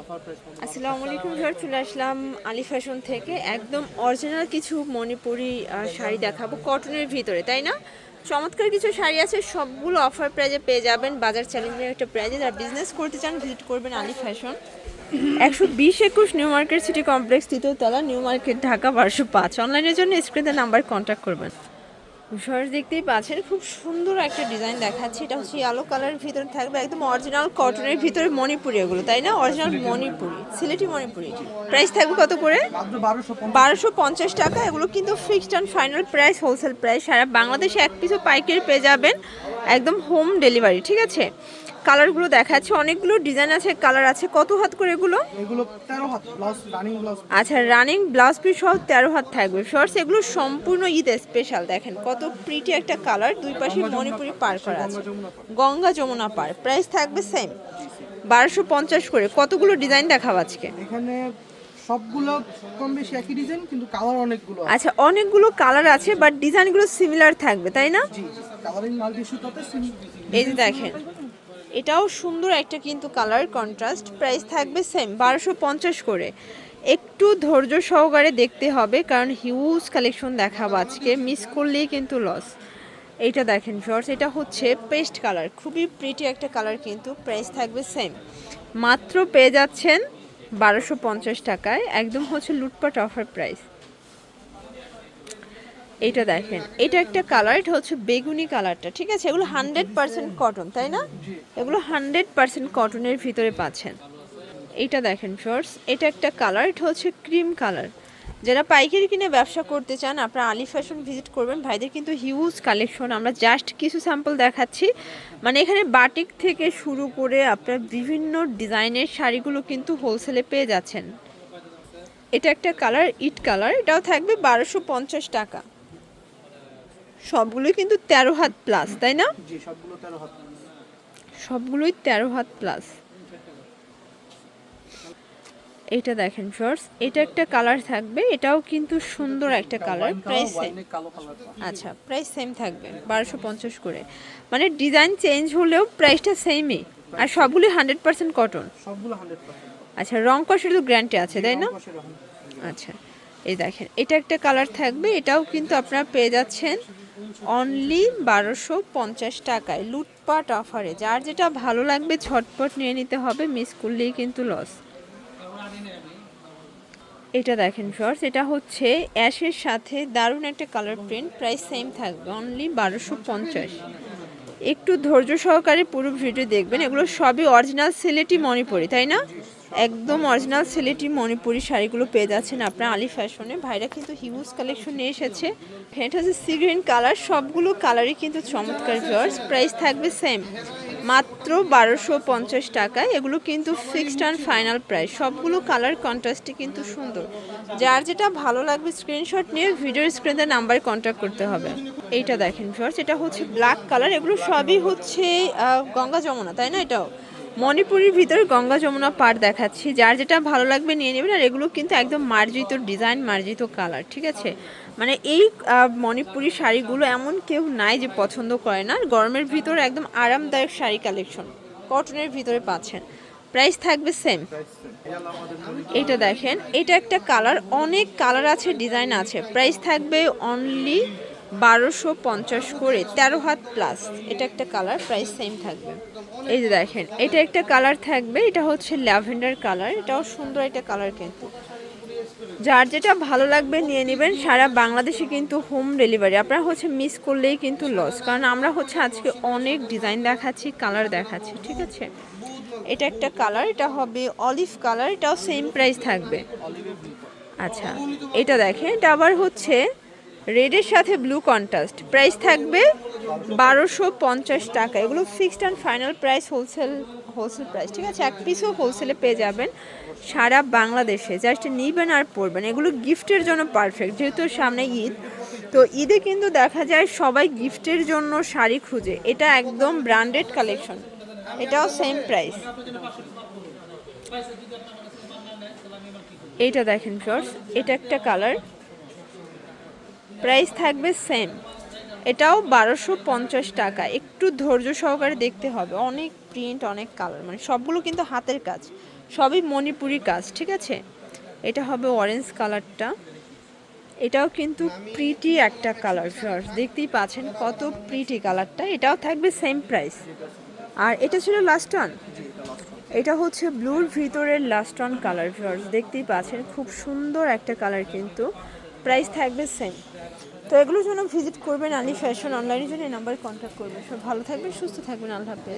আসসালামু আলাইকুম ভিউয়ার, চলে আসলাম আলি ফ্যাশন থেকে। একদম অরিজিনাল কিছু মণিপুরি শাড়ি দেখাবো কটনের ভিতরে, তাই না? চমৎকার কিছু শাড়ি আছে, সবগুলো অফার প্রাইজে পেয়ে যাবেন, বাজার চ্যালেঞ্জের একটা প্রাইজে। যারা বিজনেস করতে চান ভিজিট করবেন Ali fashion, 120-21 new market city complex, তৃতীয় তলা, নিউ মার্কেট, ঢাকা 1205। অনলাইনের জন্য স্ক্রিনের নাম্বার কন্ট্যাক্ট করবেন। সরাস দেখতেই পাচ্ছেন, খুব সুন্দর একটা ডিজাইন দেখাচ্ছি। এটা হচ্ছে ইয়েলো কালারের ভিতরে থাকবে, একদম অরিজিনাল কটনের ভিতরে মণিপুরি এগুলো, তাই না? অরিজিনাল মণিপুরি, সিলেটি মণিপুরি। প্রাইস থাকবে কত করে? 1250 টাকা। এগুলো কিন্তু fixed and final price, wholesale price. সারা বাংলাদেশে এক পিসও পাইকারি পেয়ে যাবেন, একদম হোম ডেলিভারি, ঠিক আছে? কালারগুলো দেখাচ্ছে, অনেকগুলো ডিজাইন আছে, কালার আছে। কত হাত করে এগুলো? এগুলো 13 হাত ব্লাউজ, রানিং ব্লাউজ। আচ্ছা, রানিং ব্লাউজ পিস সহ 13 হাত থাকবে। শর্টস এগুলো সম্পূর্ণ ঈদ স্পেশাল। দেখেন কত প্রিটি একটা কালার, দুই পাশে মণিপুরি পার করা আছে, গঙ্গা যমুনা পার। প্রাইস থাকবে সেম 1250 করে। কতগুলো ডিজাইন দেখাবো আজকে? এখানে সবগুলো কম বেশি একই ডিজাইন, কিন্তু কালার অনেকগুলো আছে। আচ্ছা, অনেকগুলো কালার আছে, বাট ডিজাইনগুলো সিমিলার থাকবে, তাই না? জি, কালারিং মাল্টি সুতাতে এই যে দেখেন, এটাও সুন্দর একটা কিন্তু কালার কন্ট্রাস্ট। প্রাইস থাকবে সেম 1250 করে। একটু ধৈর্য সহকারে দেখতে হবে, কারণ হিউজ কালেকশন দেখাবো আজকে, মিস করলেই কিন্তু লস। এইটা দেখেন শর্টস, এটা হচ্ছে পেস্ট কালার, খুবই প্রিটি একটা কালার কিন্তু। প্রাইস থাকবে সেম, মাত্র পেয়ে যাচ্ছেন 1250 টাকায়, একদম হচ্ছে লুটপাট অফার প্রাইস। এটা দেখেন, এটা একটা কালার, এটা হচ্ছে বেগুনি কালারটা, ঠিক আছে? এগুলো 100% কটন, তাই না? এগুলো 100% কটনের ভিতরে পাচ্ছেন। এইটা দেখেন শর্টস, এটা একটা কালার, এটা হচ্ছে ক্রিম কালার। যারা পাইকারি কিনে ব্যবসা করতে চান, আপনারা আলি ফ্যাশন ভিজিট করবেন। ভাইদের কিন্তু হিউজ কালেকশন, আমরা জাস্ট কিছু স্যাম্পল দেখাচ্ছি। মানে এখানে বাটিক থেকে শুরু করে আপনার বিভিন্ন ডিজাইনের শাড়িগুলো কিন্তু হোলসেলে পেয়ে যাচ্ছেন। এটা একটা কালার, ইট কালার, এটাও থাকবে 1250 টাকা। সবগুলোই কিন্তু 13 হাত প্লাস, তাই না? জি, সবগুলো 13 হাত। সবগুলোই 13 হাত প্লাস। এটা দেখেন শর্টস, এটা একটা কালার থাকবে, এটাও কিন্তু সুন্দর একটা কালার। Price same. আচ্ছা, প্রাইস সেম থাকবে 1250 করে। মানে ডিজাইন চেঞ্জ হলেও প্রাইসটা সেমই, আর সবগুলোই 100% কটন। সবগুলো 100%। আচ্ছা, রং কষের তো গ্যারান্টি আছে, তাই না? আচ্ছা, এই দেখেন, এটা একটা কালার থাকবে, এটাও কিন্তু আপনারা পেয়ে যাচ্ছেন অনলি 1250 টাকায়, লুটপাট অফারে। যার যেটা ভালো লাগবে ঝটপট নিয়ে নিতে হবে, মিস করলেই কিন্তু লস। এটা দেখেন শর্টস, এটা হচ্ছে অ্যাশের সাথে দারুণ একটা কালার প্রিন্ট। প্রাইস সেম থাকবে অনলি 1250। একটু ধৈর্য সহকারে পুরো ভিডিও দেখবেন। এগুলো সবই অরিজিনাল সিলেটি মণিপুরি, তাই না? একদম অরিজিনাল সিলেটি মণিপুরি শাড়িগুলো পেয়ে যাচ্ছেন আপনার আলি ফ্যাশনে। ভাইরা কিন্তু হিউজ কালেকশন নিয়ে এসেছে। এটা হচ্ছে সি গ্রিন কালার, সবগুলো কালারই কিন্তু চমৎকার ভিউয়ার্স। প্রাইস থাকবে সেম, মাত্র 1250 টাকায়। এগুলো কিন্তু ফিক্সড অ্যান্ড ফাইনাল প্রাইস। সবগুলো কালার কন্ট্রাস্টে কিন্তু সুন্দর। যার যেটা ভালো লাগবে স্ক্রিনশট নিয়ে ভিডিওর স্ক্রিনে নাম্বারে কন্ট্যাক্ট করতে হবে। এইটা দেখেন ভিউয়ার্স, এটা হচ্ছে ব্ল্যাক কালার। এগুলো সবই হচ্ছে গঙ্গা যমুনা, তাই না? এটাও মণিপুরের ভিতরে গঙ্গা যমুনা পাড় দেখাচ্ছি। যার যেটা ভালো লাগবে নিয়ে নেবেন। আর এগুলো কিন্তু একদম মার্জিত ডিজাইন, মার্জিত কালার, ঠিক আছে? মানে এই মণিপুরি শাড়িগুলো এমন কেউ নাই যে পছন্দ করে না। গরমের ভিতরে একদম আরামদায়ক শাড়ি কালেকশন কটনের ভিতরে পাচ্ছেন। প্রাইস থাকবে সেম। এটা দেখেন, এটা একটা কালার, অনেক কালার আছে, ডিজাইন আছে। প্রাইস থাকবে অনলি 1250 করে, 13 হাত প্লাস। এটা একটা কালার, প্রাইস সেম থাকবে। এই যে দেখেন, এটা একটা কালার থাকবে, এটা হচ্ছে ল্যাভেন্ডার কালার, এটাও সুন্দর একটা কালার কিন্তু। যার যেটা ভালো লাগবে নিয়ে নেবেন। সারা বাংলাদেশে কিন্তু হোম ডেলিভারি। আপনারা হচ্ছে মিস করলেই কিন্তু লস, কারণ আমরা হচ্ছে আজকে অনেক ডিজাইন দেখাচ্ছি, কালার দেখাচ্ছি, ঠিক আছে? এটা একটা কালার, এটা হবে অলিভ কালার, এটাও সেম প্রাইস থাকবে। আচ্ছা, এটা দেখেন, এটা আবার হচ্ছে রেডের সাথে ব্লু কন্ট্রাস্ট। প্রাইস থাকবে 1250 টাকা। এগুলো fixed and final price, wholesale price, ঠিক আছে? এক পিসও হোলসেলে পেয়ে যাবেন সারা বাংলাদেশে। জাস্ট নিবেন আর পরবেন। এগুলো গিফটের জন্য পারফেক্ট, যেহেতু সামনে ঈদ। তো ঈদে কিন্তু দেখা যায় সবাই গিফটের জন্য শাড়ি খুঁজে। এটা একদম ব্র্যান্ডেড কালেকশন, এটাও সেম প্রাইস। এইটা দেখেন শর্টস, এটা একটা কালার, প্রাইস থাকবে সেম, এটাও 1250 টাকা। একটু ধৈর্য সহকারে দেখতে হবে, অনেক প্রিন্ট, অনেক কালার, মানে সবগুলো কিন্তু হাতের কাজ, সবই মণিপুরি কাজ, ঠিক আছে। এটা হবে অরেঞ্জ কালারটা, এটাও কিন্তু প্রিটি একটা কালার ভিউয়ার্স, দেখতেই পাচ্ছেন কত প্রিটি কালারটা। এটাও থাকবে সেম প্রাইস। আর এটা ছিল লাস্ট ওয়ান, এটা হচ্ছে ব্লুর ভিতরের লাস্ট ওয়ান কালার ভিউয়ার্স, দেখতেই পাচ্ছেন খুব সুন্দর একটা কালার, কিন্তু প্রাইস থাকবে সেম। তো এগুলোর জন্য ভিজিট করবেন আলী ফ্যাশন অনলাইনের জন্য এই নাম্বারে কন্ট্যাক্ট করবেন। সব ভালো থাকবেন, সুস্থ থাকবেন, আল্লাহ হাফেজ।